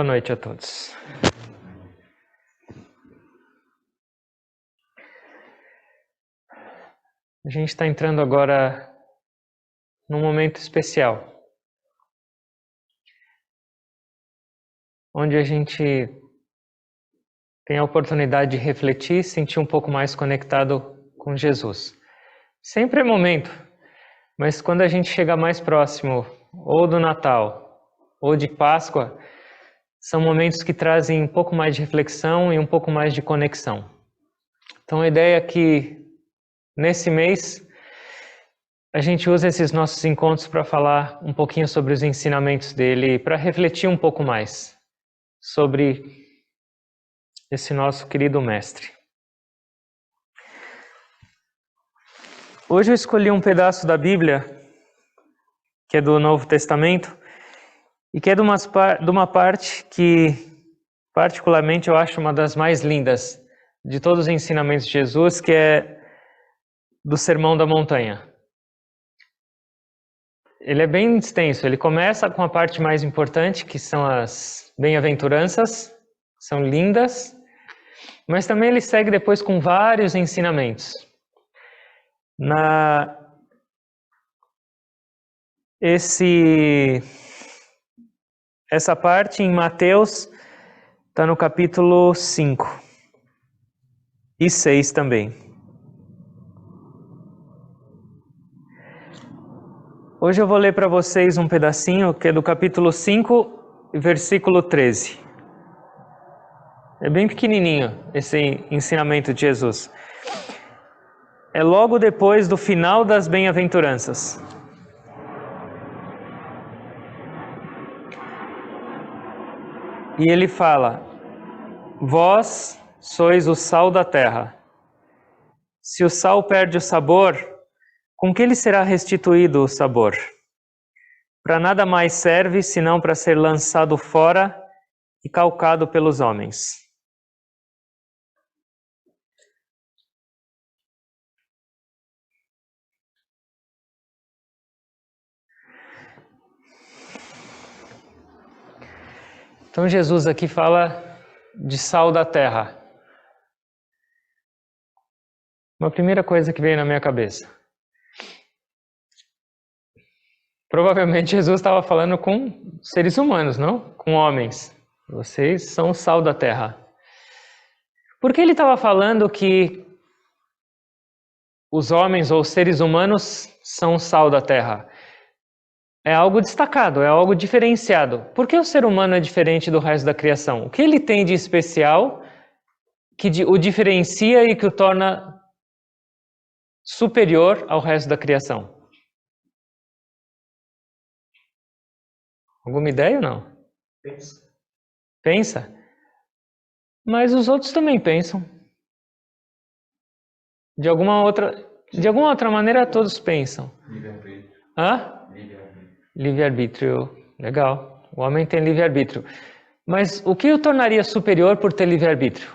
noite a todos. A gente está entrando agora num momento especial, onde a gente tem a oportunidade de refletir, sentir um pouco mais conectado com Jesus. Sempre é momento, mas quando a gente chega mais próximo, ou do Natal, ou de Páscoa, são momentos que trazem um pouco mais de reflexão e um pouco mais de conexão. Então a ideia é que, nesse mês, a gente usa esses nossos encontros para falar um pouquinho sobre os ensinamentos dele, para refletir um pouco mais sobre esse nosso querido mestre. Hoje eu escolhi um pedaço da Bíblia, que é do Novo Testamento, e que é de uma parte que, particularmente, eu acho uma das mais lindas de todos os ensinamentos de Jesus, que é do Sermão da Montanha. Ele é bem extenso, ele começa com a parte mais importante, que são as bem-aventuranças, são lindas, mas também ele segue depois com vários ensinamentos. Essa parte em Mateus está no capítulo 5 e 6 também. Hoje eu vou ler para vocês um pedacinho que é do capítulo 5, versículo 13. É bem pequenininho esse ensinamento de Jesus. É logo depois do final das bem-aventuranças. E ele fala: vós sois o sal da terra. Se o sal perde o sabor, com que lhe será restituído o sabor? Para nada mais serve, senão para ser lançado fora e calcado pelos homens. Então Jesus aqui fala de sal da terra. Uma primeira coisa que veio na minha cabeça. Provavelmente Jesus estava falando com seres humanos, não? Com homens. Vocês são o sal da terra. Por que ele estava falando que os homens ou seres humanos são o sal da terra? É algo destacado, é algo diferenciado. Por que o ser humano é diferente do resto da criação? O que ele tem de especial que o diferencia e que o torna superior ao resto da criação? Alguma ideia ou não? Pensa? Mas os outros também pensam. De alguma outra maneira, todos pensam. Livre-arbítrio. Hã? Livre-arbítrio. Legal. O homem tem livre-arbítrio. Mas o que o tornaria superior por ter livre-arbítrio?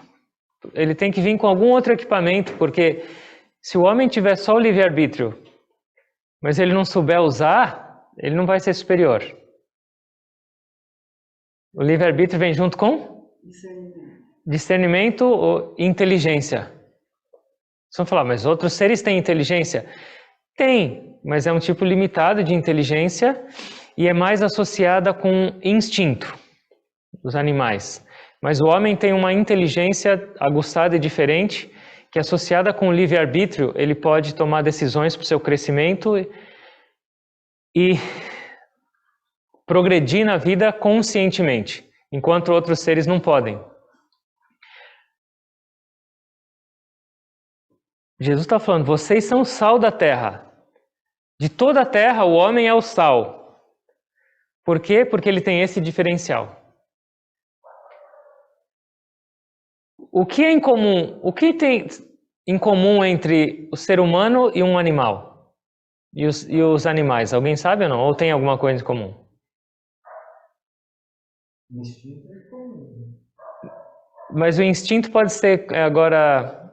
Ele tem que vir com algum outro equipamento, porque se o homem tiver só o livre-arbítrio, mas ele não souber usar, ele não vai ser superior. O livre-arbítrio vem junto com discernimento ou inteligência. Vocês vão falar, mas outros seres têm inteligência? Tem, mas é um tipo limitado de inteligência e é mais associada com instinto dos animais. Mas o homem tem uma inteligência aguçada e diferente, que associada com o livre-arbítrio, ele pode tomar decisões para o seu crescimento e progredir na vida conscientemente, enquanto outros seres não podem. Jesus está falando, vocês são o sal da terra. De toda a terra, o homem é o sal. Por quê? Porque ele tem esse diferencial. O que é incomum? O que tem em comum entre o ser humano e um animal? E os animais? Alguém sabe ou não? Ou tem alguma coisa em comum? Instinto é comum. Mas o instinto pode ser agora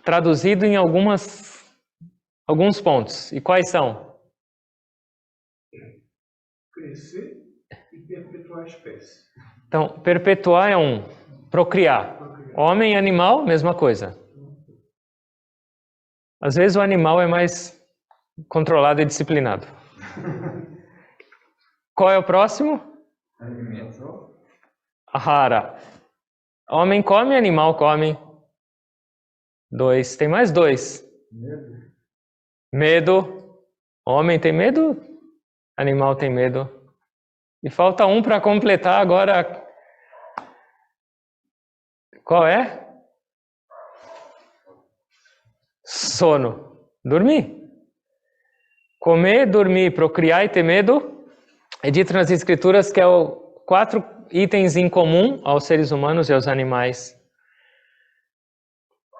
traduzido em alguns pontos. E quais são? Crescer. E perpetuar a espécie. Então, perpetuar é procriar. Homem e animal, mesma coisa. Às vezes o animal é mais controlado e disciplinado. Qual é o próximo? Alimento. Ahara. Homem come, animal come. 2. Tem mais 2. Medo. Medo. Homem tem medo, animal tem medo. E falta um para completar agora. Qual é? Sono. Dormir. Comer, dormir, procriar e ter medo. É dito nas escrituras que é 4 itens em comum aos seres humanos e aos animais.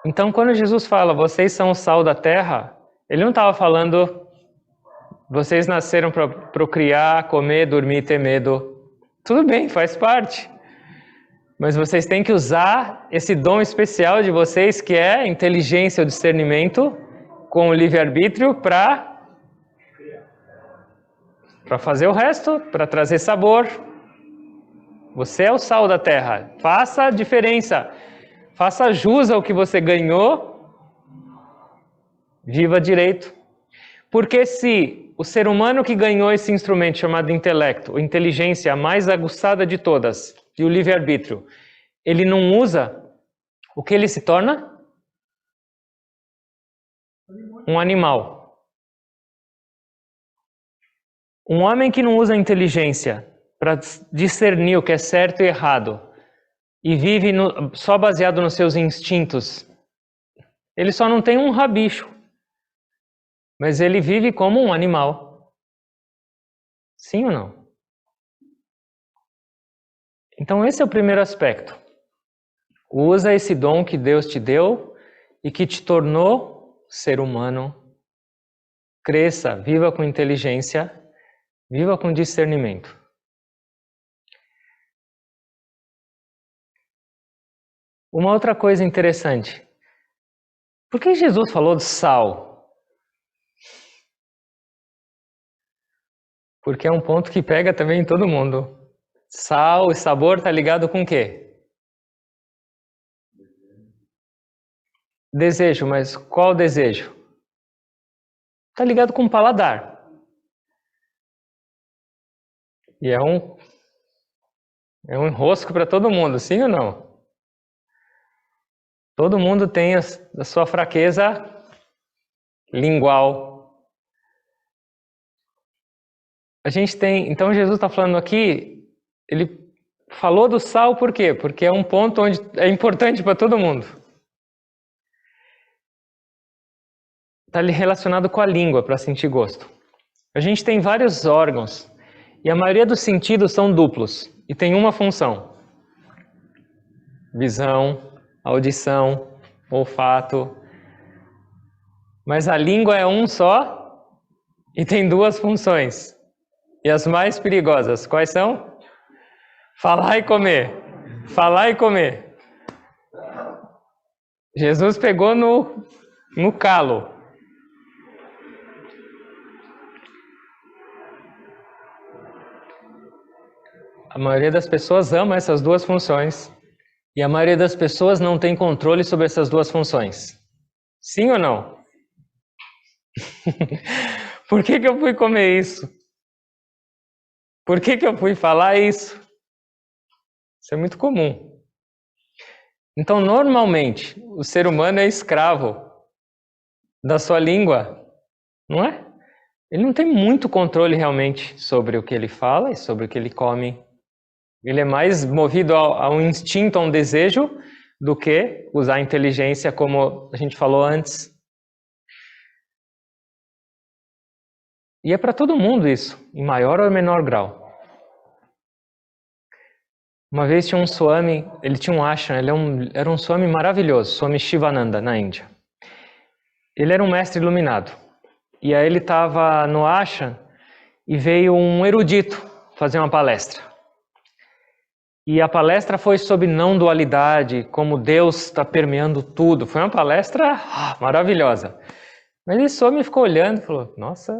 Então, quando Jesus fala, vocês são o sal da terra, ele não estava falando, vocês nasceram para procriar, comer, dormir e ter medo. Tudo bem, faz parte. Mas vocês têm que usar esse dom especial de vocês, que é a inteligência, o discernimento, com o livre-arbítrio, para fazer o resto, para trazer sabor. Você é o sal da terra. Faça a diferença. Faça jus ao que você ganhou. Viva direito. Porque se o ser humano que ganhou esse instrumento chamado intelecto, inteligência a mais aguçada de todas, e o livre-arbítrio, ele não usa, o que ele se torna? Um animal. Um homem que não usa a inteligência para discernir o que é certo e errado e vive só baseado nos seus instintos, ele só não tem um rabicho, mas ele vive como um animal. Sim ou não? Então esse é o primeiro aspecto. Usa esse dom que Deus te deu e que te tornou ser humano. Cresça, viva com inteligência, viva com discernimento. Uma outra coisa interessante. Por que Jesus falou do sal? Porque é um ponto que pega também em todo mundo. Sal e sabor está ligado com o quê? Desejo, mas qual desejo? Está ligado com o paladar. E é um enrosco para todo mundo, sim ou não? Todo mundo tem a sua fraqueza lingual. A gente tem, então Jesus está falando aqui, ele falou do sal por quê? Porque é um ponto onde é importante para todo mundo. Está relacionado com a língua para sentir gosto. A gente tem vários órgãos e a maioria dos sentidos são duplos e tem uma função: visão, audição, olfato. Mas a língua é um só e tem 2 funções. E as mais perigosas, quais são? Falar e comer. Falar e comer. Jesus pegou no calo. A maioria das pessoas ama essas 2 funções. E a maioria das pessoas não tem controle sobre essas 2 funções. Sim ou não? Por que eu fui comer isso? Por que eu fui falar isso? Isso é muito comum. Então, normalmente, o ser humano é escravo da sua língua, não é? Ele não tem muito controle realmente sobre o que ele fala e sobre o que ele come. Ele é mais movido a um instinto, a um desejo, do que usar a inteligência, como a gente falou antes. E é para todo mundo isso, em maior ou menor grau. Uma vez tinha um Swami, ele tinha um ashram, era um Swami maravilhoso, Swami Shivananda, na Índia. Ele era um mestre iluminado. E aí ele estava no ashram e veio um erudito fazer uma palestra. E a palestra foi sobre não dualidade, como Deus está permeando tudo. Foi uma palestra maravilhosa. Mas esse homem ficou olhando e falou, nossa...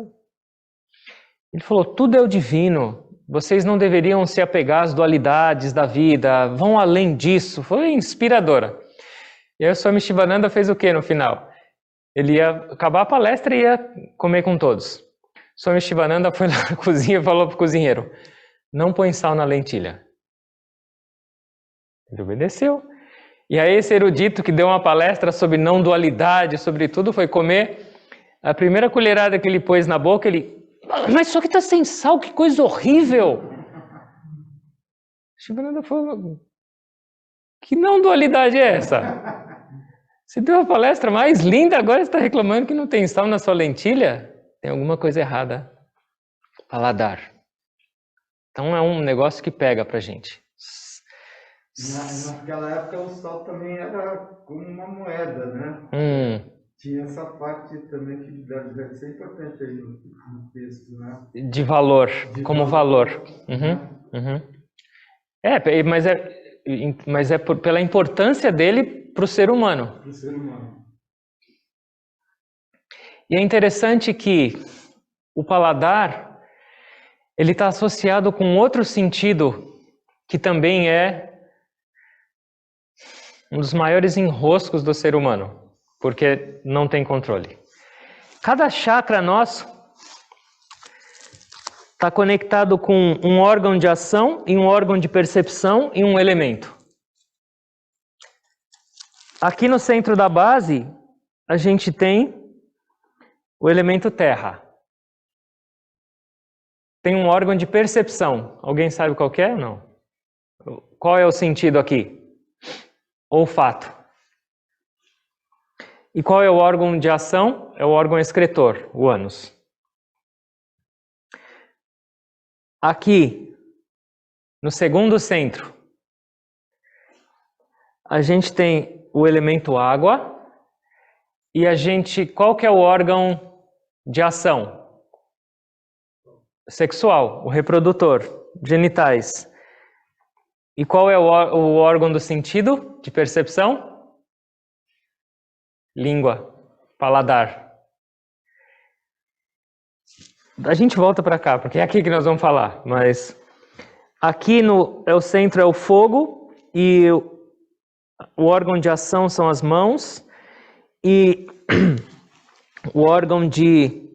Ele falou, tudo é o divino. vocês não deveriam se apegar às dualidades da vida, vão além disso. Foi inspiradora. E aí o Swami Shivananda fez o que no final? Ele ia acabar a palestra e ia comer com todos. O Swami Shivananda foi lá na cozinha e falou para o cozinheiro, não põe sal na lentilha. Ele obedeceu. E aí esse erudito que deu uma palestra sobre não dualidade, sobre tudo, foi comer. A primeira colherada que ele pôs na boca, ele... Mas isso aqui está sem sal, que coisa horrível! Shivananda falou... Que não dualidade é essa? Você deu a palestra mais linda, agora você está reclamando que não tem sal na sua lentilha? Tem alguma coisa errada. Paladar. Então é um negócio que pega pra gente. Naquela época o sal também era como uma moeda, né? Tinha essa parte também que deve ser importante aí no texto, né? De valor, como valor. Mas é pela importância dele para o ser humano. Pro ser humano. E é interessante que o paladar, ele está associado com outro sentido que também é um dos maiores enroscos do ser humano, porque não tem controle. Cada chakra nosso está conectado com um órgão de ação e um órgão de percepção e um elemento. Aqui no centro da base, a gente tem o elemento terra. Tem um órgão de percepção. Alguém sabe qual que é? Não. Qual é o sentido aqui? Olfato. E qual é o órgão de ação? É o órgão excretor, o ânus. Aqui, no segundo centro, a gente tem o elemento água e qual que é o órgão de ação? Sexual, o reprodutor, genitais. E qual é o órgão do sentido, de percepção? Língua, paladar. A gente volta para cá, porque é aqui que nós vamos falar. Mas aqui o centro é o fogo e o órgão de ação são as mãos e o órgão de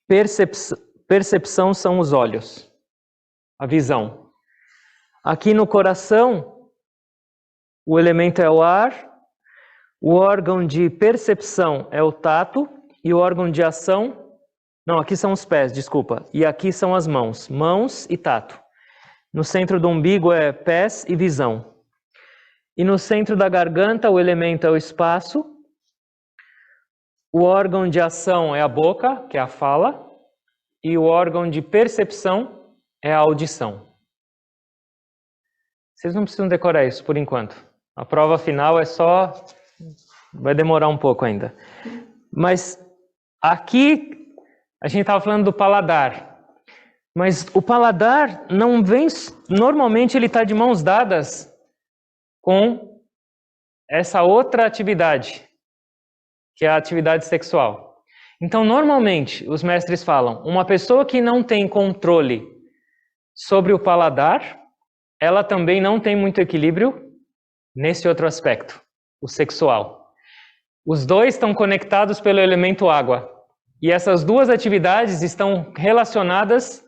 percepção são os olhos, a visão. Aqui no coração, o elemento é o ar, o órgão de percepção é o tato e o órgão de ação... Não, aqui são os pés, desculpa. E aqui são as mãos, mãos e tato. No centro do umbigo é pés e visão. E no centro da garganta, o elemento é o espaço. O órgão de ação é a boca, que é a fala. E o órgão de percepção é a audição. Vocês não precisam decorar isso por enquanto. A prova final é só... Vai demorar um pouco ainda. Mas aqui a gente estava falando do paladar. Mas o paladar não vem... Normalmente ele está de mãos dadas com essa outra atividade, que é a atividade sexual. Então, normalmente, os mestres falam, uma pessoa que não tem controle sobre o paladar, ela também não tem muito equilíbrio nesse outro aspecto, o sexual. Os dois estão conectados pelo elemento água. E essas duas atividades estão relacionadas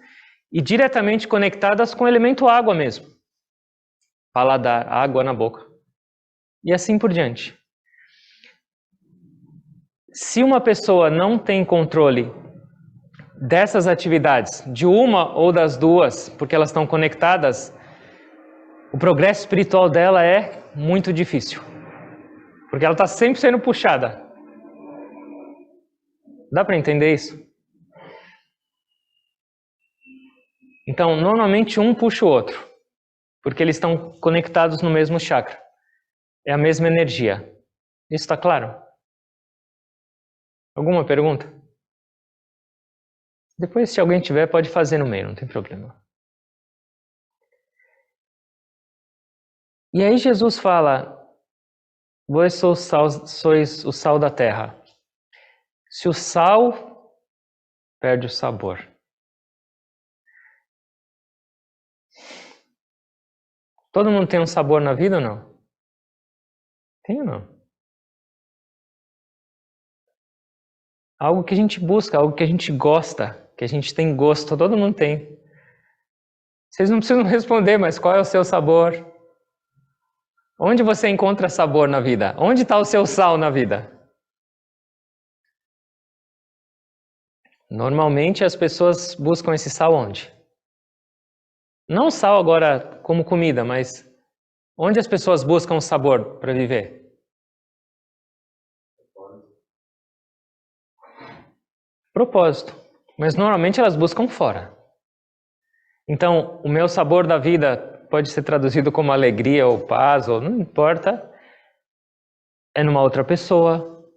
e diretamente conectadas com o elemento água mesmo. Paladar, água na boca. E assim por diante. Se uma pessoa não tem controle dessas atividades, de uma ou das duas, porque elas estão conectadas, o progresso espiritual dela é muito difícil. Porque ela está sempre sendo puxada. Dá para entender isso? Então, normalmente um puxa o outro, porque eles estão conectados no mesmo chakra. É a mesma energia. Isso está claro? Alguma pergunta? Depois, se alguém tiver, pode fazer no meio, não tem problema. E aí Jesus fala, vós sois o sal da terra. Se o sal perde o sabor. Todo mundo tem um sabor na vida ou não? Tem ou não? Algo que a gente busca, algo que a gente gosta, que a gente tem gosto, todo mundo tem. Vocês não precisam responder, mas qual é o seu sabor? Onde você encontra sabor na vida? Onde está o seu sal na vida? Normalmente as pessoas buscam esse sal onde? Não sal agora como comida, mas onde as pessoas buscam sabor para viver? Propósito. Mas normalmente elas buscam fora. Então, o meu sabor da vida pode ser traduzido como alegria ou paz, ou não importa. É numa outra pessoa.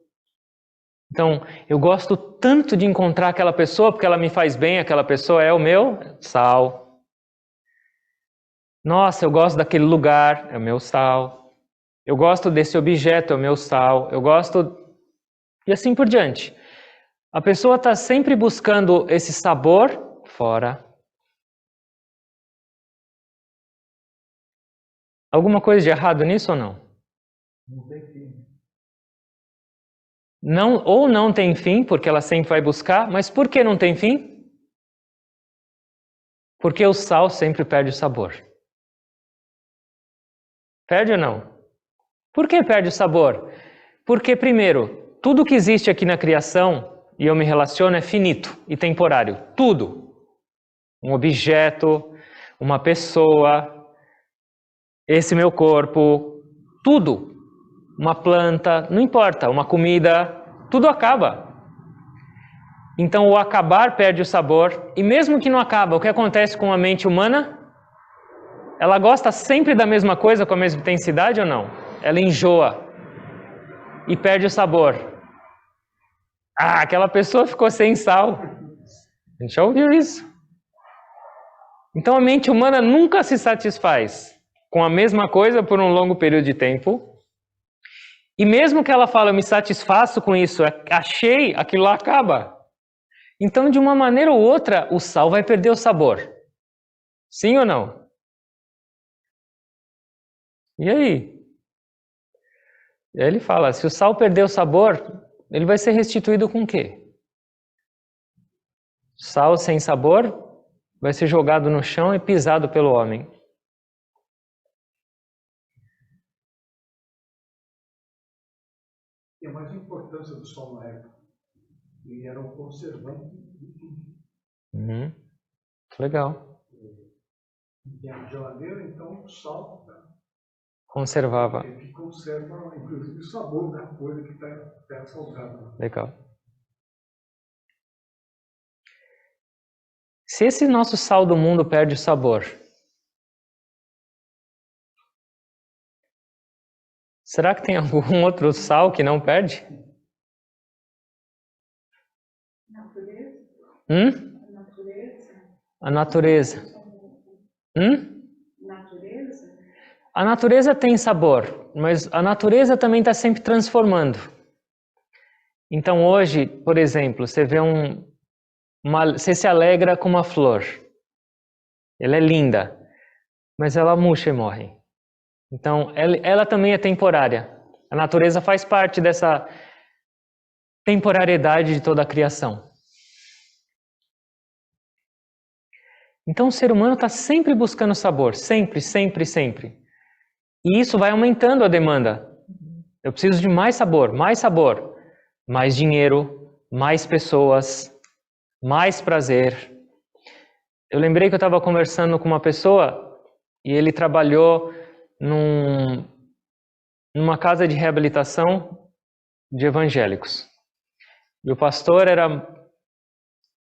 Então, eu gosto tanto de encontrar aquela pessoa porque ela me faz bem, aquela pessoa é o meu sal. Nossa, eu gosto daquele lugar, é o meu sal. Eu gosto desse objeto, é o meu sal. Eu gosto... E assim por diante. A pessoa está sempre buscando esse sabor fora. Alguma coisa de errado nisso ou não? Não tem fim. Não, ou não tem fim, porque ela sempre vai buscar, mas por que não tem fim? Porque o sal sempre perde o sabor. Perde ou não? Por que perde o sabor? Porque, primeiro, tudo que existe aqui na criação, e eu me relaciono, é finito e temporário. Tudo. Um objeto, uma pessoa, esse meu corpo, tudo. Uma planta, não importa, uma comida, tudo acaba. Então o acabar perde o sabor, e mesmo que não acaba, o que acontece com a mente humana? Ela gosta sempre da mesma coisa com a mesma intensidade ou não? Ela enjoa e perde o sabor. Ah, aquela pessoa ficou sem sal. A gente já ouviu isso. Então a mente humana nunca se satisfaz com a mesma coisa por um longo período de tempo. E mesmo que ela fale, eu me satisfaço com isso, achei, aquilo lá acaba. Então, de uma maneira ou outra, o sal vai perder o sabor. Sim ou não? E aí? E aí ele fala, se o sal perder o sabor, ele vai ser restituído com o quê? Sal sem sabor vai ser jogado no chão e pisado pelo homem. E a mais importância do sal na época? Ele era um conservante de tudo. Legal. E a geladeira, então, o sal Conservava. que conserva, inclusive, o sabor da coisa que está salgada. Legal. Se esse nosso sal do mundo perde o sabor, será que tem algum outro sal que não perde? Natureza? A natureza. Natureza? A natureza tem sabor, mas a natureza também está sempre transformando. Então hoje, por exemplo, você vê você se alegra com uma flor. Ela é linda, mas ela murcha e morre. Então ela também é temporária. A natureza faz parte dessa temporariedade de toda a criação. Então o ser humano está sempre buscando sabor, sempre, sempre, sempre. E isso vai aumentando a demanda. Eu preciso de mais sabor, mais dinheiro, mais pessoas, mais prazer. Eu lembrei que eu estava conversando com uma pessoa e ele trabalhou numa casa de reabilitação de evangélicos. E o pastor era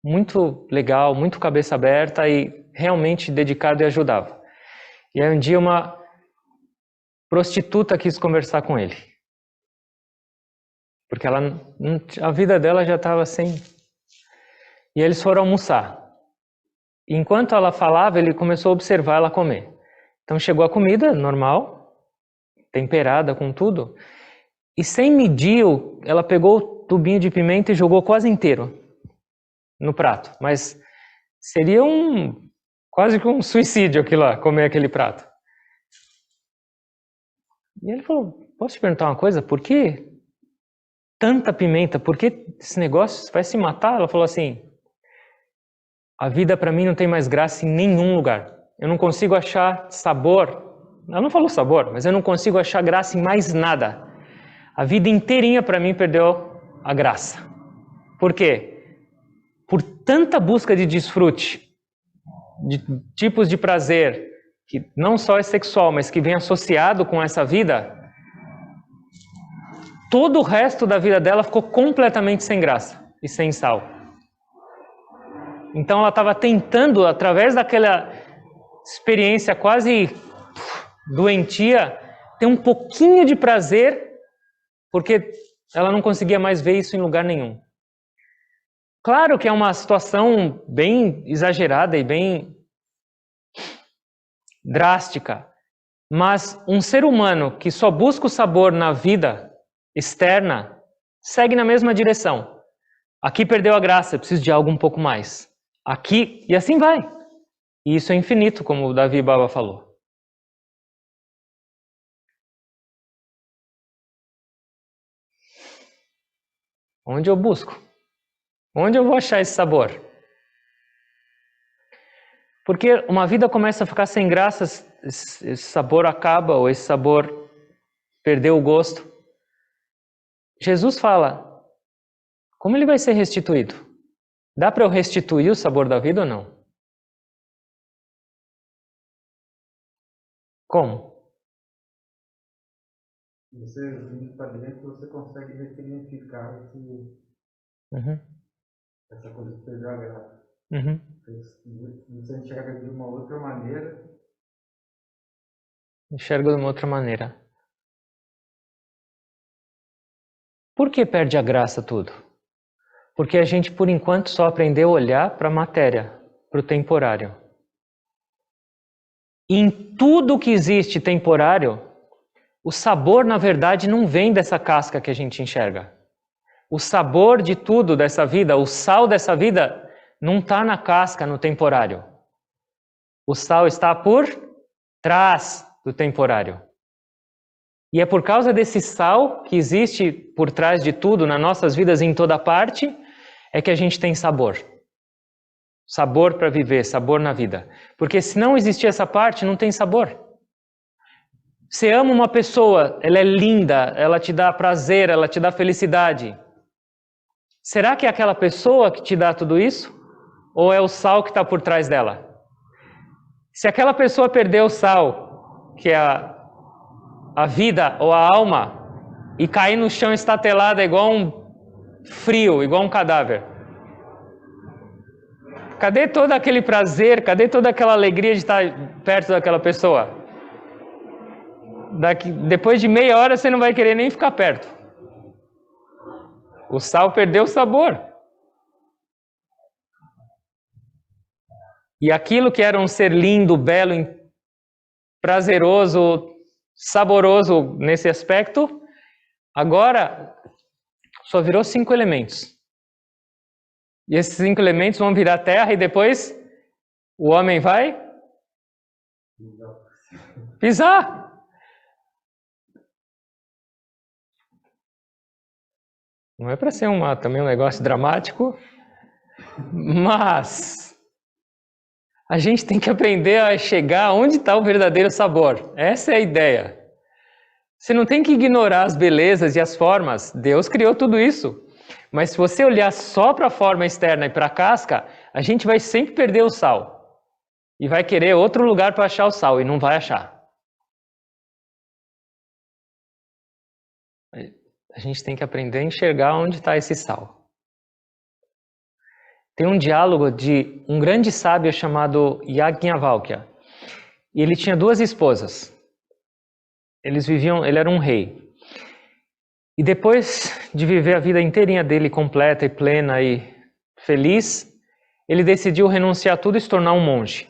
muito legal, muito cabeça aberta e realmente dedicado e ajudava. E aí um dia uma prostituta quis conversar com ele. Porque a vida dela já estava sem... E eles foram almoçar. E enquanto ela falava, ele começou a observar ela comer. Então chegou a comida normal, temperada com tudo, e sem medir, ela pegou o tubinho de pimenta e jogou quase inteiro no prato. Mas seria quase que um suicídio aquilo lá, comer aquele prato. E ele falou, posso te perguntar uma coisa? Por que tanta pimenta? Por que esse negócio? Você vai se matar? Ela falou assim, a vida para mim não tem mais graça em nenhum lugar. Eu não consigo achar sabor. Ela não falou sabor, mas eu não consigo achar graça em mais nada. A vida inteirinha para mim perdeu a graça. Por quê? Por tanta busca de desfrute, de tipos de prazer, que não só é sexual, mas que vem associado com essa vida, todo o resto da vida dela ficou completamente sem graça e sem sal. Então ela estava tentando, através daquela experiência quase doentia, ter um pouquinho de prazer, porque ela não conseguia mais ver isso em lugar nenhum. Claro que é uma situação bem exagerada e bem drástica, mas um ser humano que só busca o sabor na vida externa segue na mesma direção. Aqui perdeu a graça, preciso de algo um pouco mais. Aqui, e assim vai. E isso é infinito, como o Davi Baba falou. Onde eu busco? Onde eu vou achar esse sabor? Porque uma vida começa a ficar sem graça, esse sabor acaba, ou esse sabor perdeu o gosto. Jesus fala, como ele vai ser restituído? Dá para eu restituir o sabor da vida ou não? Como? Você vindo para dentro, você consegue ressignificar essa coisa que perdeu a graça. Você enxerga de uma outra maneira. Enxergo de uma outra maneira. Por que perde a graça tudo? Porque a gente, por enquanto, só aprendeu a olhar para a matéria, para o temporário. E em tudo que existe temporário, o sabor, na verdade, não vem dessa casca que a gente enxerga. O sabor de tudo dessa vida, o sal dessa vida, não está na casca, no temporário. O sal está por trás do temporário. E é por causa desse sal que existe por trás de tudo, nas nossas vidas em toda parte, é que a gente tem sabor. Sabor para viver, sabor na vida. Porque se não existir essa parte, não tem sabor. Você ama uma pessoa, ela é linda, ela te dá prazer, ela te dá felicidade. Será que é aquela pessoa que te dá tudo isso? Ou é o sal que está por trás dela? Se aquela pessoa perder o sal, que é a vida ou a alma, e cair no chão estatelada igual um frio, igual um cadáver, cadê todo aquele prazer, cadê toda aquela alegria de estar perto daquela pessoa? Depois de meia hora você não vai querer nem ficar perto. O sal perdeu o sabor. E aquilo que era um ser lindo, belo, prazeroso, saboroso nesse aspecto, agora só virou 5 elementos. E esses 5 elementos vão virar terra e depois o homem vai pisar. Não é para ser também um negócio dramático, mas a gente tem que aprender a chegar onde está o verdadeiro sabor. Essa é a ideia. Você não tem que ignorar as belezas e as formas. Deus criou tudo isso. Mas se você olhar só para a forma externa e para a casca, a gente vai sempre perder o sal. E vai querer outro lugar para achar o sal e não vai achar. A gente tem que aprender a enxergar onde está esse sal. Tem um diálogo de um grande sábio chamado Yajnavalkya. E ele tinha 2 esposas. Ele era um rei. E depois de viver a vida inteirinha dele completa e plena e feliz, ele decidiu renunciar a tudo e se tornar um monge.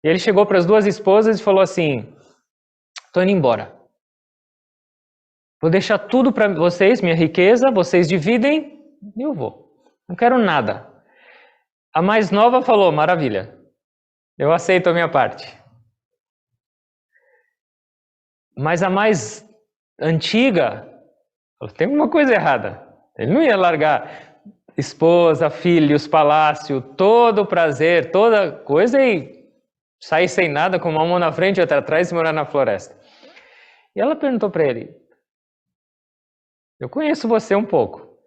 E ele chegou para as 2 esposas e falou assim, estou indo embora. Vou deixar tudo para vocês, minha riqueza, vocês dividem e eu vou. Não quero nada. A mais nova falou, maravilha, eu aceito a minha parte. Mas a mais antiga, falou, tem uma coisa errada. Ele não ia largar esposa, filhos, palácio, todo o prazer, toda coisa e sair sem nada, com uma mão na frente e outra atrás e morar na floresta. E ela perguntou para ele, eu conheço você um pouco.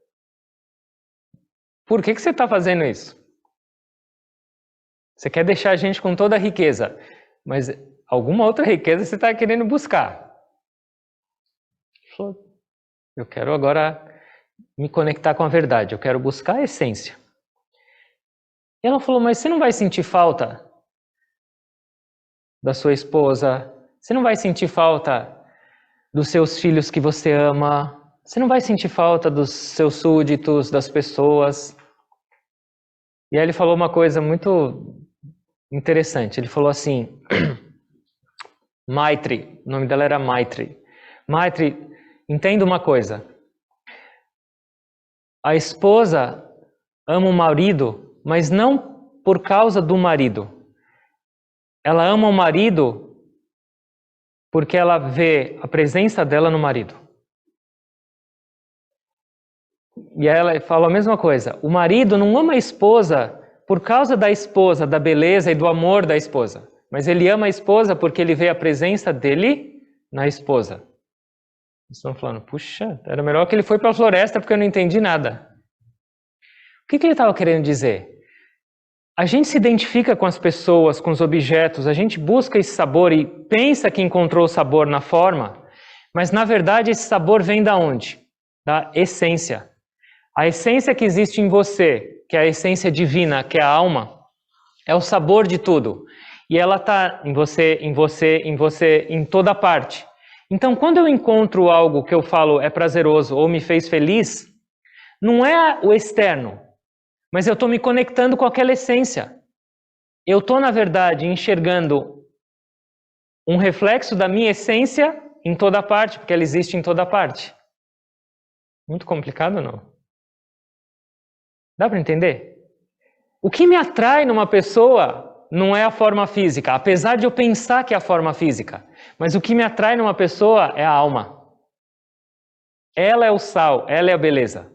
Por que você está fazendo isso? Você quer deixar a gente com toda a riqueza, mas alguma outra riqueza você está querendo buscar. Ele falou, eu quero agora me conectar com a verdade, eu quero buscar a essência. E ela falou, mas você não vai sentir falta da sua esposa? Você não vai sentir falta dos seus filhos que você ama? Você não vai sentir falta dos seus súditos, das pessoas? E aí ele falou uma coisa muito interessante. Ele falou assim, Maitri, o nome dela era Maitri. Maitri, entenda uma coisa. A esposa ama o marido, mas não por causa do marido. Ela ama o marido porque ela vê a presença dela no marido. E ela falou a mesma coisa. O marido não ama a esposa por causa da esposa, da beleza e do amor da esposa. Mas ele ama a esposa porque ele vê a presença dele na esposa. Eles estão falando, puxa, era melhor que ele foi para a floresta porque eu não entendi nada. O que ele estava querendo dizer? A gente se identifica com as pessoas, com os objetos, a gente busca esse sabor e pensa que encontrou o sabor na forma, mas na verdade esse sabor vem da onde? Da essência. A essência que existe em você, que é a essência divina, que é a alma, é o sabor de tudo. E ela está em você, em você, em você, em toda parte. Então, quando eu encontro algo que eu falo é prazeroso ou me fez feliz, não é o externo, mas eu estou me conectando com aquela essência. Eu estou, na verdade, enxergando um reflexo da minha essência em toda parte, porque ela existe em toda parte. Muito complicado, não? Dá para entender? O que me atrai numa pessoa não é a forma física, apesar de eu pensar que é a forma física. Mas o que me atrai numa pessoa é a alma. Ela é o sal, ela é a beleza.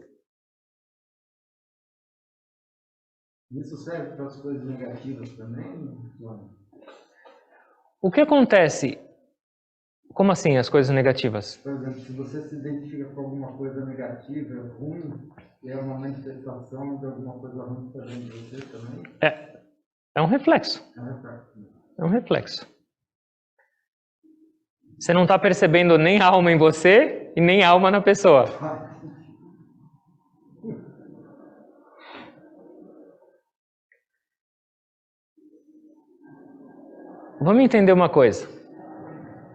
Isso serve para as coisas negativas também, João? O que acontece? Como assim, as coisas negativas? Por exemplo, se você se identifica com alguma coisa negativa, ruim, é uma manifestação de alguma coisa ruim que está dentro de você também? É um reflexo. É um reflexo. Você não está percebendo nem alma em você e nem alma na pessoa. Vamos entender uma coisa.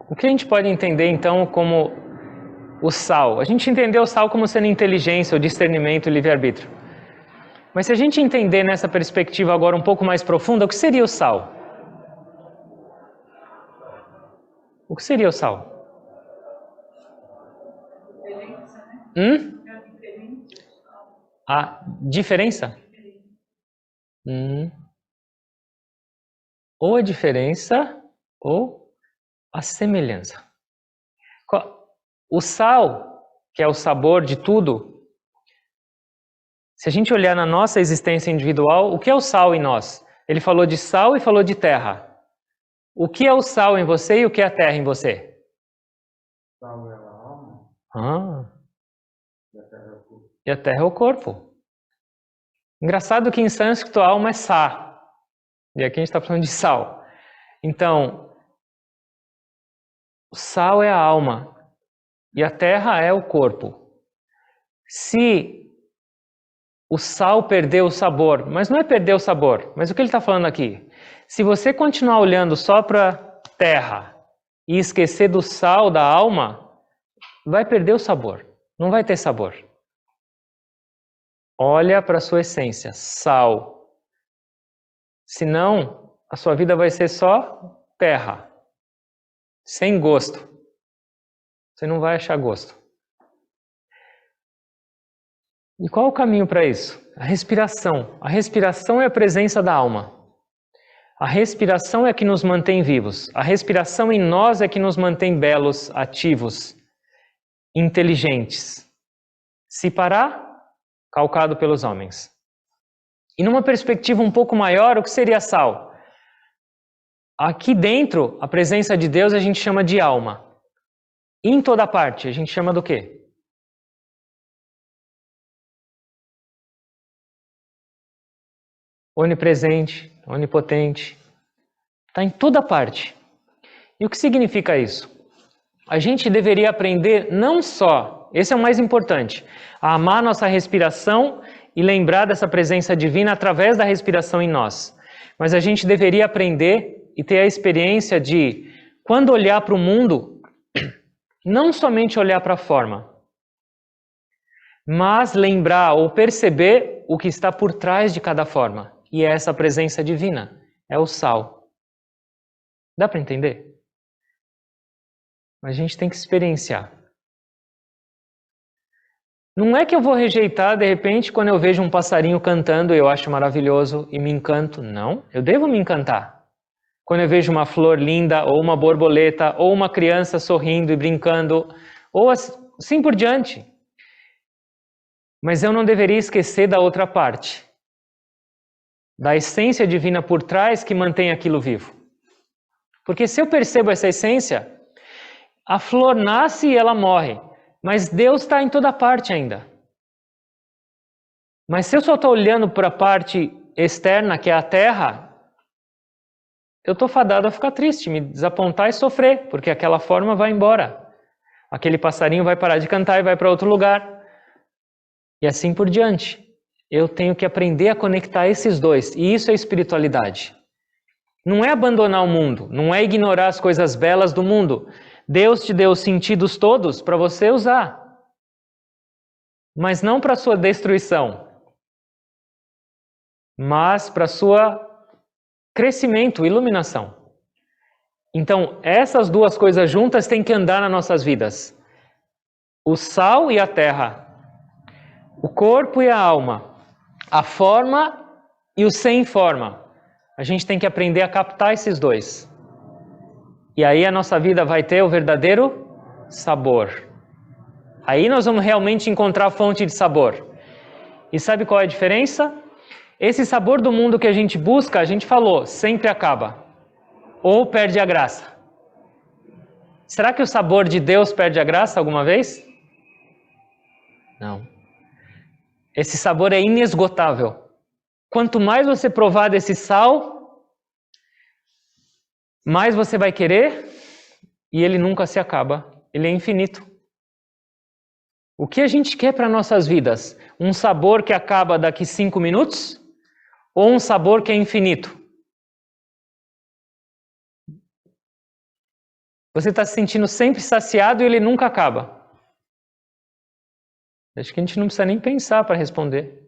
O que a gente pode entender então como o sal? A gente entendeu o sal como sendo inteligência, o discernimento e o livre-arbítrio. Mas se a gente entender nessa perspectiva agora um pouco mais profunda, o que seria o sal? O que seria o sal? Diferença, né? É a diferença. A diferença? Ou a diferença ou a semelhança. O sal, que é o sabor de tudo, se a gente olhar na nossa existência individual, o que é o sal em nós? Ele falou de sal e falou de terra. O que é o sal em você e o que é a terra em você? Sal é a alma. E a terra é o corpo. Engraçado que em sânscrito a alma é sa. E aqui a gente está falando de sal. Então, o sal é a alma e a terra é o corpo. Se o sal perdeu o sabor, mas não é perder o sabor, mas o que ele está falando aqui? Se você continuar olhando só para a terra e esquecer do sal da alma, vai perder o sabor, não vai ter sabor. Olha para a sua essência, sal. Senão, a sua vida vai ser só terra, sem gosto. Você não vai achar gosto. E qual é o caminho para isso? A respiração. A respiração é a presença da alma. A respiração é que nos mantém vivos. A respiração em nós é que nos mantém belos, ativos, inteligentes. Se parar, calcado pelos homens. E numa perspectiva um pouco maior, o que seria sal? Aqui dentro, a presença de Deus a gente chama de alma. E em toda parte, a gente chama do quê? Onipresente, onipotente. Está em toda parte. E o que significa isso? A gente deveria aprender não só, esse é o mais importante, a amar nossa respiração e lembrar dessa presença divina através da respiração em nós. Mas a gente deveria aprender e ter a experiência de, quando olhar para o mundo, não somente olhar para a forma, mas lembrar ou perceber o que está por trás de cada forma. E é essa presença divina, é o sal. Dá para entender? Mas a gente tem que experienciar. Não é que eu vou rejeitar, de repente, quando eu vejo um passarinho cantando, eu acho maravilhoso e me encanto. Não, eu devo me encantar. Quando eu vejo uma flor linda, ou uma borboleta, ou uma criança sorrindo e brincando, ou assim por diante. Mas eu não deveria esquecer da outra parte. Da essência divina por trás que mantém aquilo vivo. Porque se eu percebo essa essência, a flor nasce e ela morre. Mas Deus está em toda parte ainda. Mas se eu só estou olhando para a parte externa, que é a terra, eu estou fadado a ficar triste, me desapontar e sofrer, porque aquela forma vai embora. Aquele passarinho vai parar de cantar e vai para outro lugar. E assim por diante. Eu tenho que aprender a conectar esses dois. E isso é espiritualidade. Não é abandonar o mundo, não é ignorar as coisas belas do mundo. Deus te deu os sentidos todos para você usar. Mas não para sua destruição. Mas para sua crescimento, iluminação. Então, essas duas coisas juntas têm que andar nas nossas vidas. O sal e a terra. O corpo e a alma. A forma e o sem forma. A gente tem que aprender a captar esses dois. E aí a nossa vida vai ter o verdadeiro sabor. Aí nós vamos realmente encontrar a fonte de sabor. E sabe qual é a diferença? Esse sabor do mundo que a gente busca, a gente falou, sempre acaba. Ou perde a graça. Será que o sabor de Deus perde a graça alguma vez? Não. Esse sabor é inesgotável. Quanto mais você provar desse sal, mais você vai querer, e ele nunca se acaba. Ele é infinito. O que a gente quer para nossas vidas? Um sabor que acaba daqui 5 minutos? Ou um sabor que é infinito? Você está se sentindo sempre saciado e ele nunca acaba. Acho que a gente não precisa nem pensar para responder.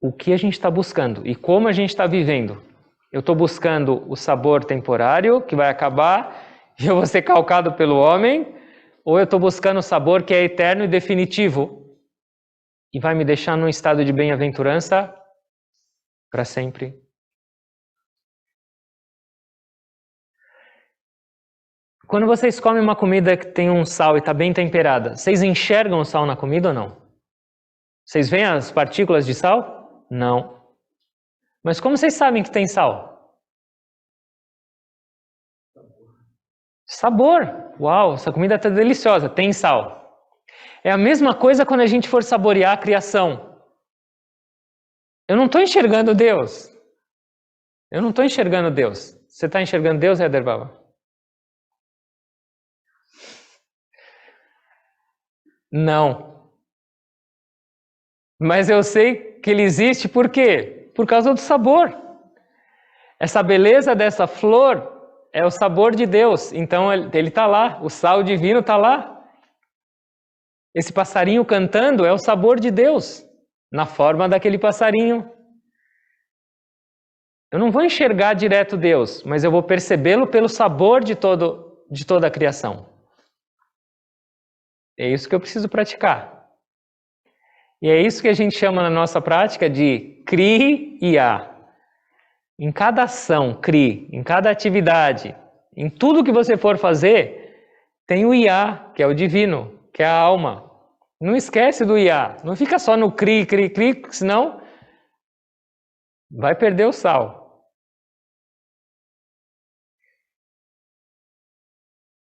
O que a gente está buscando e como a gente está vivendo. Eu estou buscando o sabor temporário que vai acabar e eu vou ser calcado pelo homem, ou eu estou buscando o sabor que é eterno e definitivo e vai me deixar num estado de bem-aventurança para sempre. Quando vocês comem uma comida que tem um sal e está bem temperada, vocês enxergam o sal na comida ou não? Vocês veem as partículas de sal? Não. Mas como vocês sabem que tem sal? Sabor. Uau, essa comida está deliciosa, tem sal. É a mesma coisa quando a gente for saborear a criação. Eu não estou enxergando Deus. Eu não estou enxergando Deus. Você está enxergando Deus, Éder Baba? Não. Mas eu sei que ele existe por quê? Por causa do sabor. Essa beleza dessa flor é o sabor de Deus. Então ele está lá, o sal divino está lá. Esse passarinho cantando é o sabor de Deus, na forma daquele passarinho. Eu não vou enxergar direto Deus, mas eu vou percebê-lo pelo sabor de toda a criação. É isso que eu preciso praticar. E é isso que a gente chama na nossa prática de Kriya. Em cada ação, CRI, em cada atividade, em tudo que você for fazer, tem o IA, que é o divino, que é a alma. Não esquece do IA. Não fica só no CRI, CRI, CRI, senão vai perder o sal.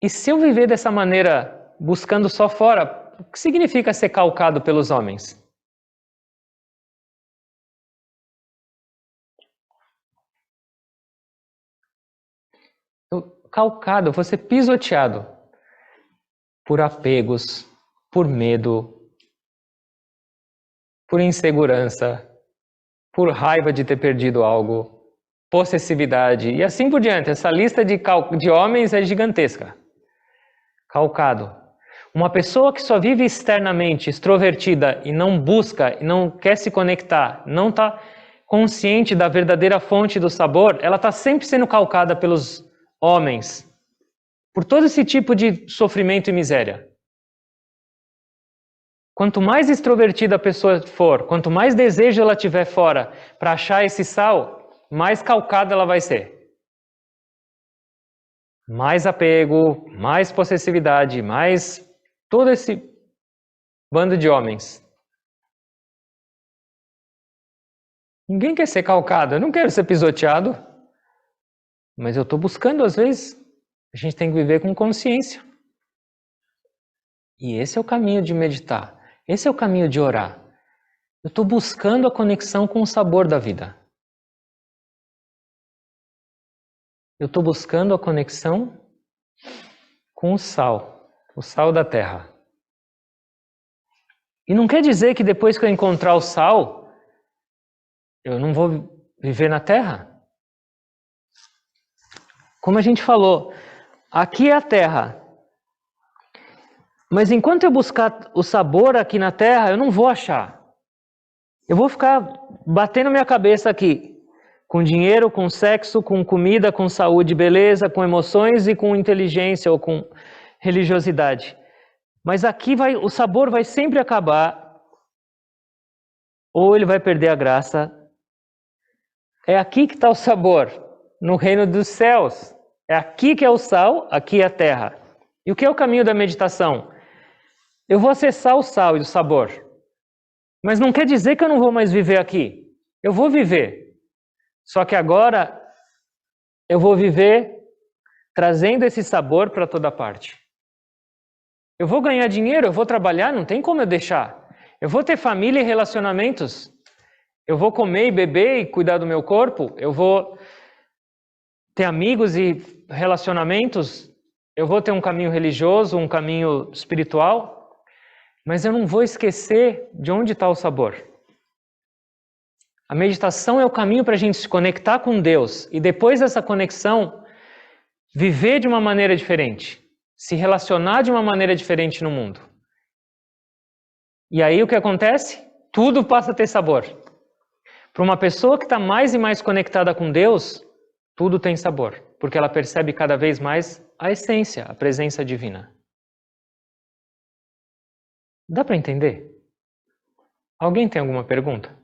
E se eu viver dessa maneira, buscando só fora, o que significa ser calcado pelos homens? Calcado, você pisoteado por apegos, por medo, por insegurança, por raiva de ter perdido algo, possessividade e assim por diante. Essa lista de homens é gigantesca. Calcado. Uma pessoa que só vive externamente, extrovertida e não busca, e não quer se conectar, não está consciente da verdadeira fonte do sabor, ela está sempre sendo calcada pelos homens, por todo esse tipo de sofrimento e miséria. Quanto mais extrovertida a pessoa for, quanto mais desejo ela tiver fora para achar esse sal, mais calcada ela vai ser. Mais apego, mais possessividade, mais todo esse bando de homens. Ninguém quer ser calcado, eu não quero ser pisoteado. Mas eu estou buscando, às vezes, a gente tem que viver com consciência. E esse é o caminho de meditar. Esse é o caminho de orar. Eu estou buscando a conexão com o sabor da vida. Eu estou buscando a conexão com o sal da terra. E não quer dizer que depois que eu encontrar o sal, eu não vou viver na terra. Como a gente falou, aqui é a terra. Mas enquanto eu buscar o sabor aqui na terra, eu não vou achar. Eu vou ficar batendo minha cabeça aqui. Com dinheiro, com sexo, com comida, com saúde, beleza, com emoções e com inteligência ou com religiosidade. Mas aqui o sabor vai sempre acabar. Ou ele vai perder a graça. É aqui que está o sabor. No reino dos céus. É aqui que é o sal, aqui é a terra. E o que é o caminho da meditação? Eu vou acessar o sal e o sabor. Mas não quer dizer que eu não vou mais viver aqui. Eu vou viver. Só que agora eu vou viver trazendo esse sabor para toda parte. Eu vou ganhar dinheiro, eu vou trabalhar, não tem como eu deixar. Eu vou ter família e relacionamentos. Eu vou comer e beber e cuidar do meu corpo. Eu vou ter amigos e relacionamentos, eu vou ter um caminho religioso, um caminho espiritual, mas eu não vou esquecer de onde está o sabor. A meditação é o caminho para a gente se conectar com Deus e depois dessa conexão, viver de uma maneira diferente, se relacionar de uma maneira diferente no mundo. E aí o que acontece? Tudo passa a ter sabor. Para uma pessoa que está mais e mais conectada com Deus, tudo tem sabor, porque ela percebe cada vez mais a essência, a presença divina. Dá para entender? Alguém tem alguma pergunta?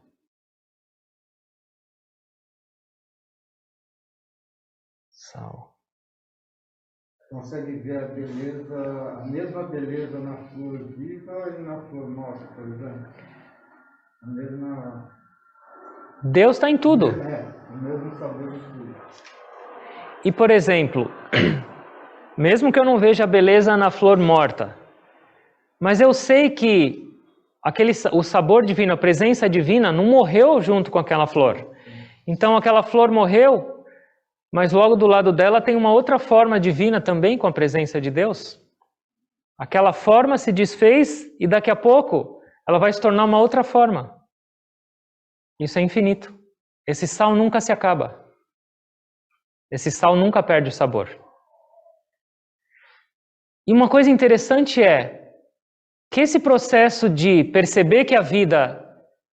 Sal. Consegue ver a beleza, a mesma beleza na flor viva e na flor morta, por exemplo? A mesma... Deus está em tudo. O mesmo sabor de tudo. E, por exemplo, mesmo que eu não veja a beleza na flor morta, mas eu sei que o sabor divino, a presença divina, não morreu junto com aquela flor. Então aquela flor morreu, mas logo do lado dela tem uma outra forma divina também com a presença de Deus. Aquela forma se desfez e daqui a pouco ela vai se tornar uma outra forma. Isso é infinito. Esse sal nunca se acaba. Esse sal nunca perde o sabor. E uma coisa interessante é que esse processo de perceber que a vida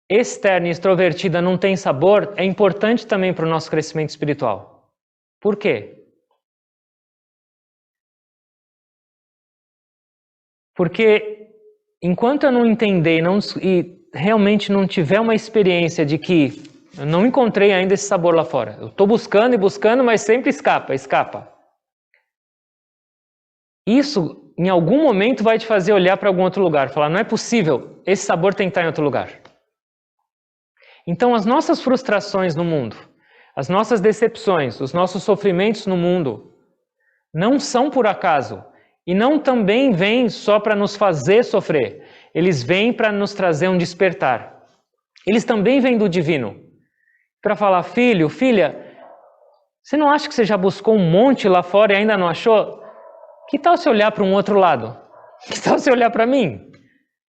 externa e extrovertida não tem sabor é importante também para o nosso crescimento espiritual. Por quê? Porque enquanto eu não entender e realmente não tiver uma experiência de que Eu não encontrei ainda esse sabor lá fora. Eu estou buscando e buscando, mas sempre escapa. Isso, em algum momento, vai te fazer olhar para algum outro lugar. Falar, não é possível, esse sabor tem que estar em outro lugar. Então, as nossas frustrações no mundo, as nossas decepções, os nossos sofrimentos no mundo, não são por acaso. E não também vêm só para nos fazer sofrer. Eles vêm para nos trazer um despertar. Eles também vêm do divino. Para falar, filho, filha, você não acha que você já buscou um monte lá fora e ainda não achou? Que tal você olhar para um outro lado? Que tal você olhar para mim?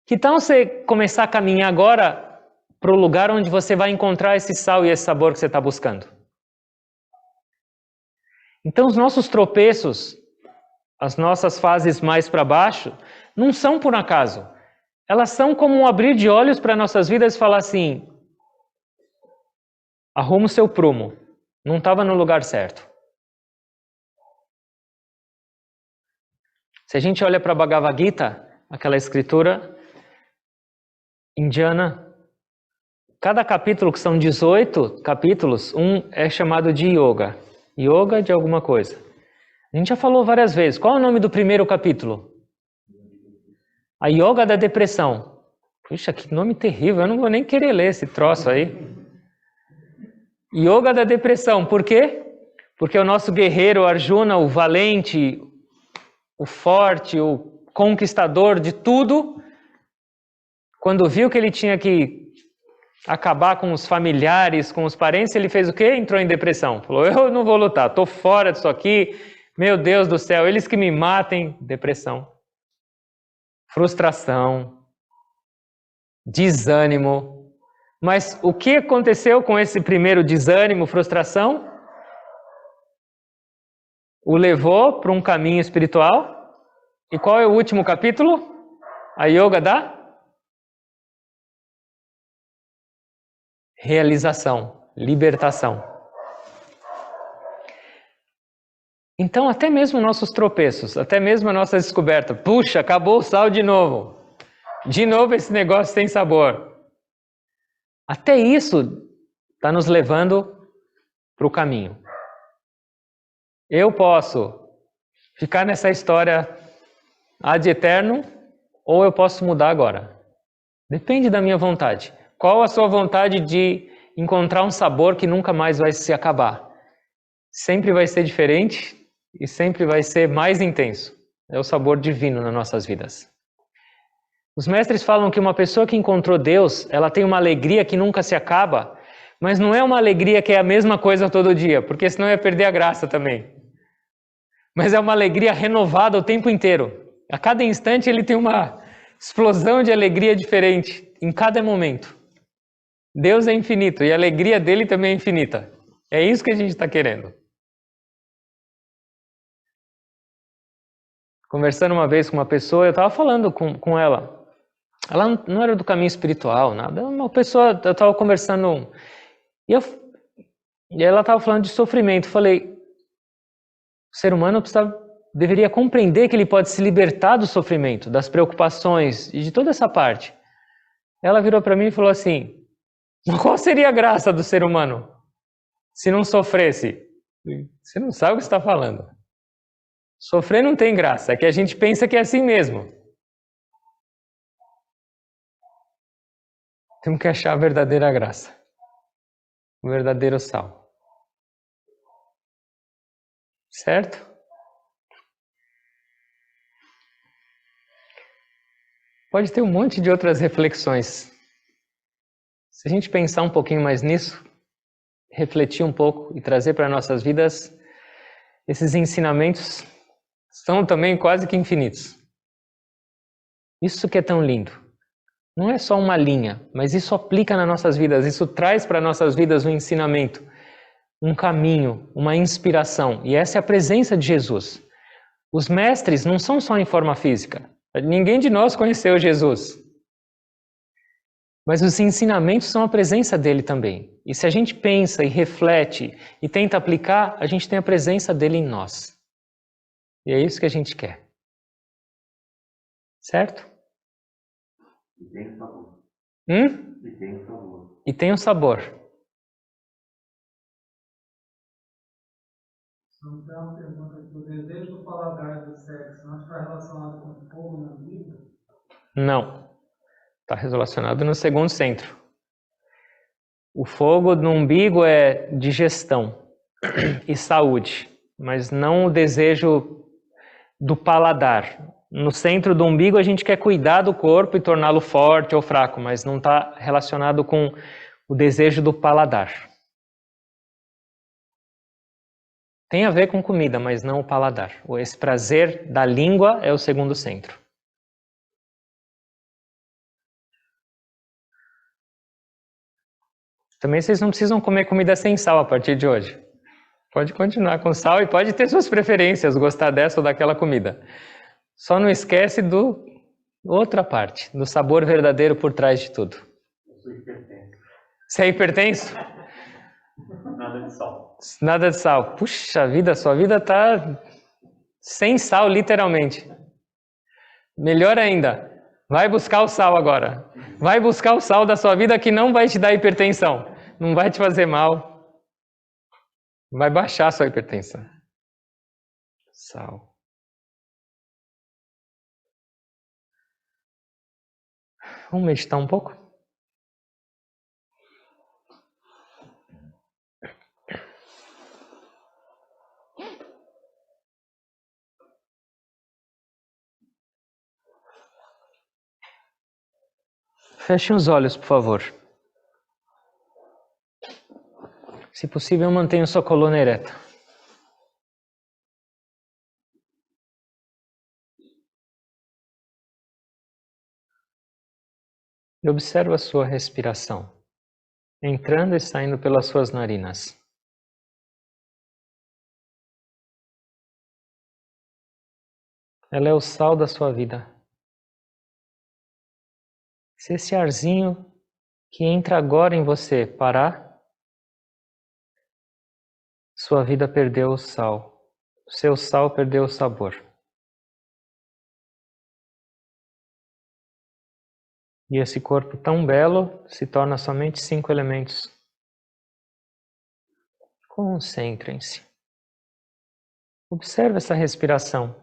Que tal você começar a caminhar agora para o lugar onde você vai encontrar esse sal e esse sabor que você está buscando? Então, os nossos tropeços, as nossas fases mais para baixo, não são por acaso. Elas são como um abrir de olhos para nossas vidas e falar assim, arruma o seu prumo, não estava no lugar certo. Se a gente olha para a Bhagavad Gita, aquela escritura indiana, cada capítulo, que são 18 capítulos, um é chamado de yoga. Yoga de alguma coisa. A gente já falou várias vezes. Qual é o nome do primeiro capítulo? A Yoga da Depressão. Puxa, que nome terrível. Eu não vou nem querer ler esse troço aí. Yoga da Depressão. Por quê? Porque o nosso guerreiro Arjuna, o valente, o forte, o conquistador de tudo, quando viu que ele tinha que acabar com os familiares, com os parentes, ele fez o quê? Entrou em depressão. Falou, eu não vou lutar, estou fora disso aqui, meu Deus do céu, eles que me matem. Depressão. Frustração. Desânimo. Mas o que aconteceu com esse primeiro desânimo, frustração? O levou para um caminho espiritual. E qual é o último capítulo? A Yoga da realização, libertação. Então, até mesmo nossos tropeços, até mesmo a nossa descoberta, puxa, acabou o sal de novo. De novo esse negócio tem sabor. Até isso está nos levando para o caminho. Eu posso ficar nessa história ad eterno ou eu posso mudar agora. Depende da minha vontade. Qual a sua vontade de encontrar um sabor que nunca mais vai se acabar? Sempre vai ser diferente e sempre vai ser mais intenso. É o sabor divino nas nossas vidas. Os mestres falam que uma pessoa que encontrou Deus, ela tem uma alegria que nunca se acaba, mas não é uma alegria que é a mesma coisa todo dia, porque senão ia perder a graça também. Mas é uma alegria renovada o tempo inteiro. A cada instante ele tem uma explosão de alegria diferente, em cada momento. Deus é infinito e a alegria dele também é infinita. É isso que a gente está querendo. Conversando uma vez com uma pessoa, eu estava falando com ela. Ela não era do caminho espiritual, nada. Uma pessoa, eu estava conversando e ela estava falando de sofrimento. Eu falei, o ser humano deveria compreender que ele pode se libertar do sofrimento, das preocupações e de toda essa parte. Ela virou para mim e falou assim, qual seria a graça do ser humano se não sofresse? Você não sabe o que você está falando. Sofrer não tem graça, é que a gente pensa que é assim mesmo. Temos que achar a verdadeira graça, o verdadeiro sal. Certo? Pode ter um monte de outras reflexões. Se a gente pensar um pouquinho mais nisso, refletir um pouco e trazer para nossas vidas, esses ensinamentos são também quase que infinitos. Isso que é tão lindo. Não é só uma linha, mas isso aplica nas nossas vidas, isso traz para nossas vidas um ensinamento, um caminho, uma inspiração. E essa é a presença de Jesus. Os mestres não são só em forma física. Ninguém de nós conheceu Jesus. Mas os ensinamentos são a presença dele também. E se a gente pensa e reflete e tenta aplicar, a gente tem a presença dele em nós. E é isso que a gente quer. Certo? E tem o sabor. E tem o sabor. Então, tem uma pergunta aqui. O desejo do paladar do sexo não está relacionado com fogo na vida? Não. Está relacionado no segundo centro. O fogo no umbigo é digestão e saúde, mas não o desejo do paladar. No centro do umbigo a gente quer cuidar do corpo e torná-lo forte ou fraco, mas não está relacionado com o desejo do paladar. Tem a ver com comida, mas não o paladar. Esse prazer da língua é o segundo centro. Também vocês não precisam comer comida sem sal a partir de hoje. Pode continuar com sal e pode ter suas preferências, gostar dessa ou daquela comida. Só não esquece do outra parte, do sabor verdadeiro por trás de tudo. Eu sou hipertenso. Você é hipertenso? Nada de sal. Nada de sal. Puxa vida, sua vida tá sem sal, literalmente. Melhor ainda, vai buscar o sal agora. Vai buscar o sal da sua vida que não vai te dar hipertensão. Não vai te fazer mal. Vai baixar a sua hipertensão. Sal. Vamos meditar um pouco? Fechem os olhos, por favor. Se possível, mantenha sua coluna ereta. E observa a sua respiração, entrando e saindo pelas suas narinas. Ela é o sal da sua vida. Se esse arzinho que entra agora em você parar, sua vida perdeu o sal. O seu sal perdeu o sabor. E esse corpo tão belo se torna somente 5 elementos. Concentrem-se. Observe essa respiração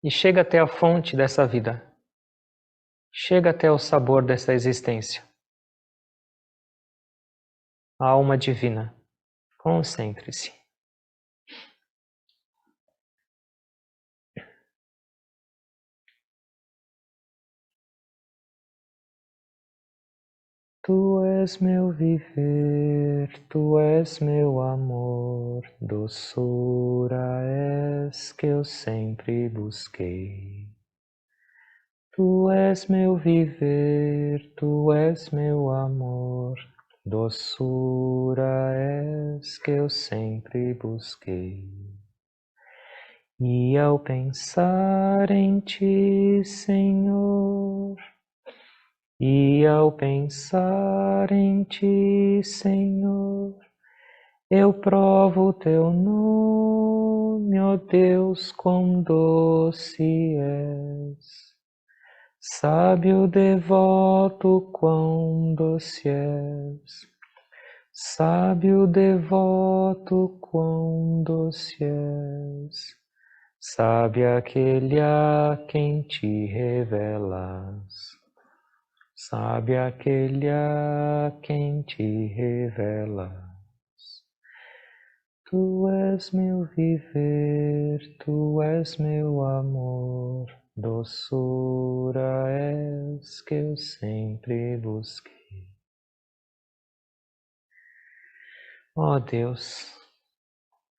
e chega até a fonte dessa vida. Chega até o sabor dessa existência. A alma divina. Concentre-se. Tu és meu viver, tu és meu amor, doçura és que eu sempre busquei. Tu és meu viver, tu és meu amor, doçura és que eu sempre busquei. E ao pensar em ti, Senhor, e ao pensar em ti, Senhor, eu provo o teu nome, ó Deus, quão doce és. Sábio devoto, quão doce és. Sábio devoto, quão doce és. Sabe aquele a quem te revelas. Sabe aquele a quem te revelas. Tu és meu viver, tu és meu amor, doçura és que eu sempre busquei. Ó Deus,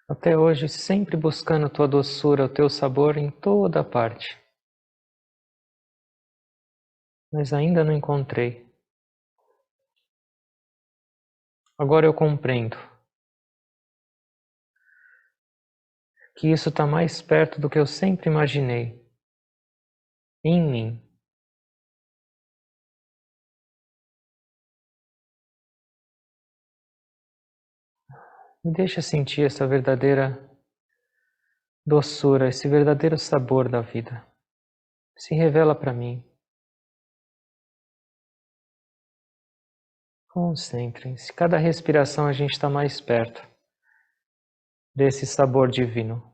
até hoje sempre buscando tua doçura, o teu sabor em toda parte. Mas ainda não encontrei. Agora eu compreendo que isso está mais perto do que eu sempre imaginei, em mim. Me deixa sentir essa verdadeira doçura, esse verdadeiro sabor da vida. Se revela para mim. Concentrem-se. Cada respiração a gente está mais perto desse sabor divino.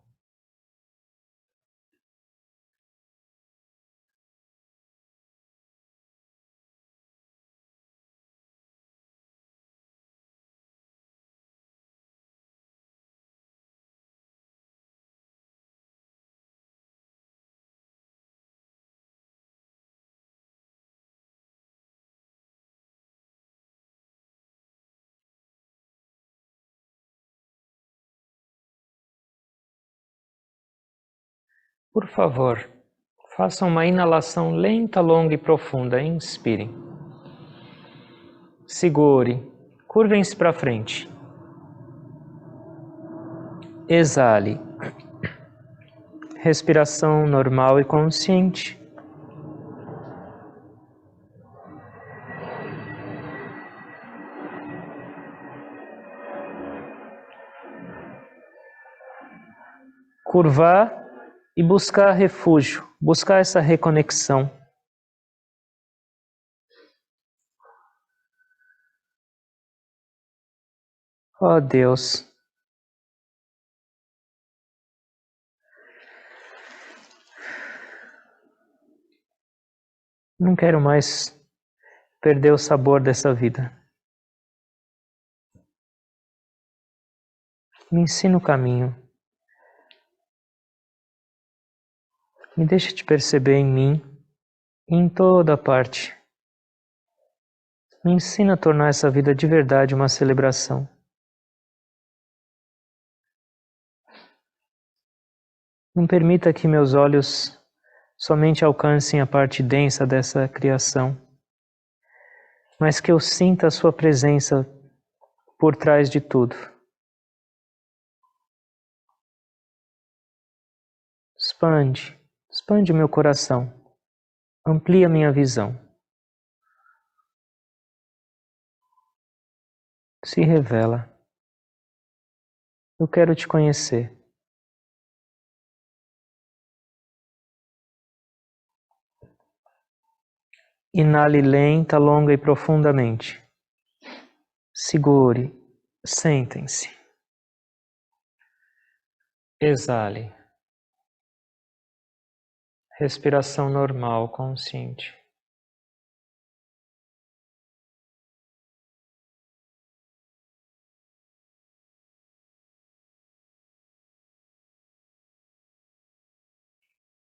Por favor, faça uma inalação lenta, longa e profunda. Inspire. Segure. Curvem-se para frente. Exale. Respiração normal e consciente. Curvar e buscar refúgio, buscar essa reconexão. Ó Deus, não quero mais perder o sabor dessa vida. Me ensina o caminho. Me deixa te perceber em mim, em toda parte. Me ensina a tornar essa vida de verdade uma celebração. Não permita que meus olhos somente alcancem a parte densa dessa criação, mas que eu sinta a sua presença por trás de tudo. Expande o meu coração, amplia minha visão. Se revela. Eu quero te conhecer. Inale lenta, longa e profundamente. Segure. Sentem-se. Exale. Respiração normal, consciente.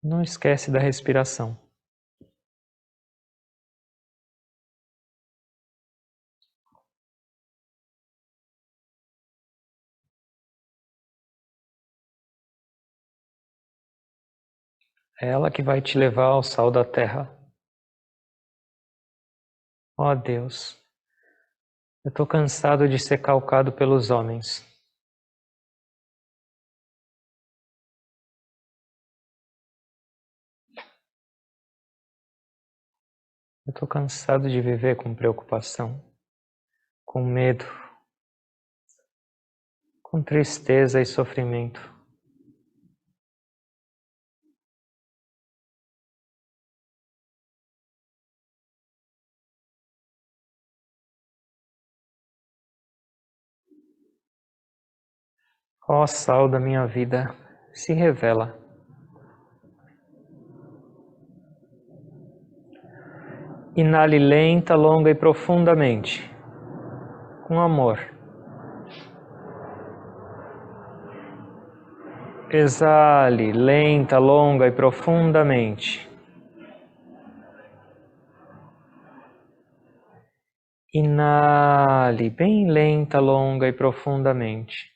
Não esquece da respiração. É ela que vai te levar ao sal da terra. Ó Deus, eu estou cansado de ser calcado pelos homens. Eu estou cansado de viver com preocupação, com medo, com tristeza e sofrimento. Ó sal da minha vida, se revela. Inale lenta, longa e profundamente, com amor. Exale lenta, longa e profundamente. Inale bem lenta, longa e profundamente.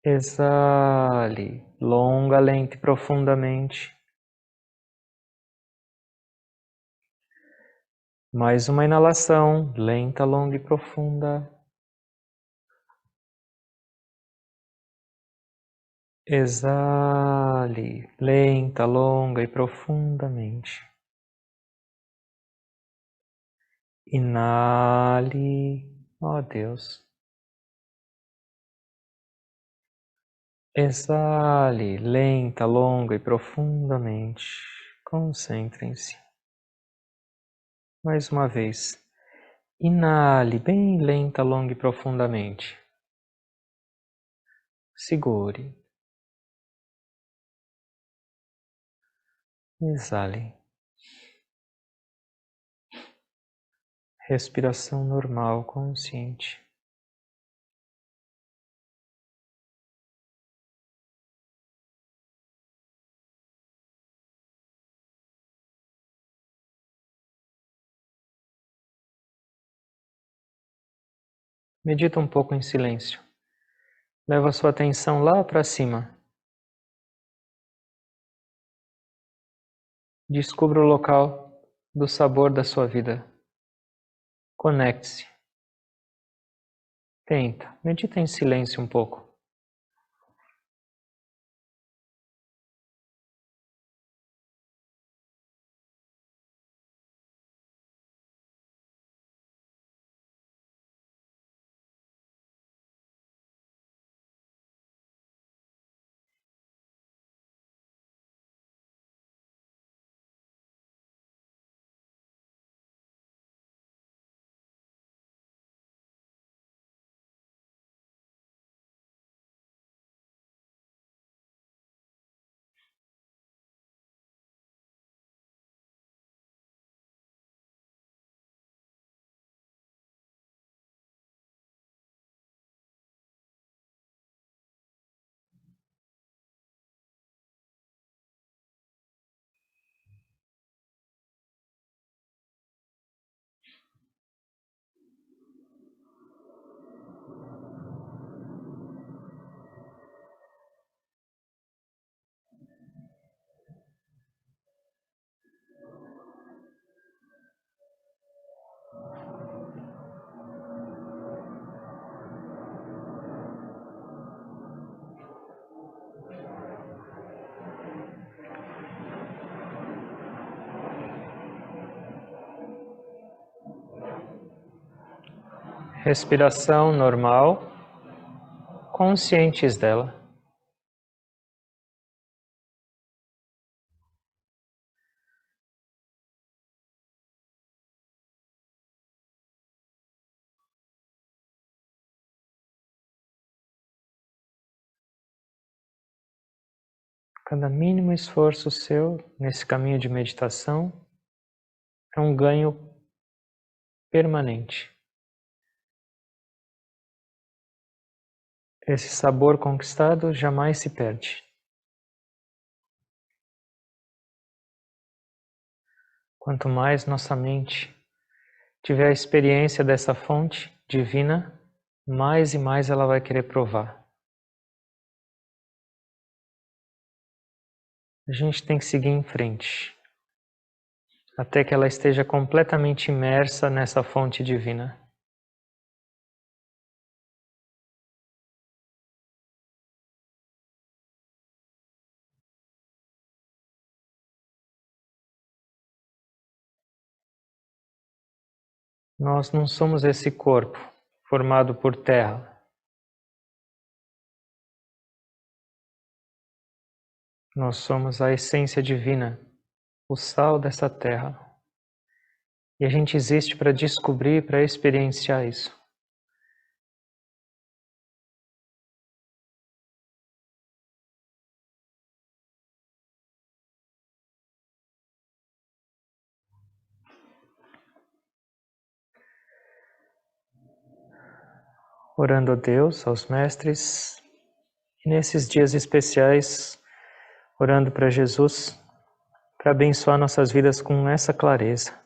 Exale longa, lenta e profundamente. Mais uma inalação, lenta, longa e profunda. Exale, lenta, longa e profundamente. Inale, ó Deus. Exale, lenta, longa e profundamente. Concentrem-se. Mais uma vez. Inale bem lenta, longa e profundamente. Segure. Exale. Respiração normal, consciente. Medita um pouco em silêncio. Leva a sua atenção lá para cima. Descubra o local do sabor da sua vida. Conecte-se. Tenta. Medita em silêncio um pouco. Respiração normal, conscientes dela. Cada mínimo esforço seu nesse caminho de meditação é um ganho permanente. Esse sabor conquistado jamais se perde. Quanto mais nossa mente tiver a experiência dessa fonte divina, mais e mais ela vai querer provar. A gente tem que seguir em frente, até que ela esteja completamente imersa nessa fonte divina. Nós não somos esse corpo formado por terra. Nós somos a essência divina, o sal dessa terra. E a gente existe para descobrir, para experienciar isso. Orando a Deus, aos mestres, e nesses dias especiais, orando para Jesus, para abençoar nossas vidas com essa clareza.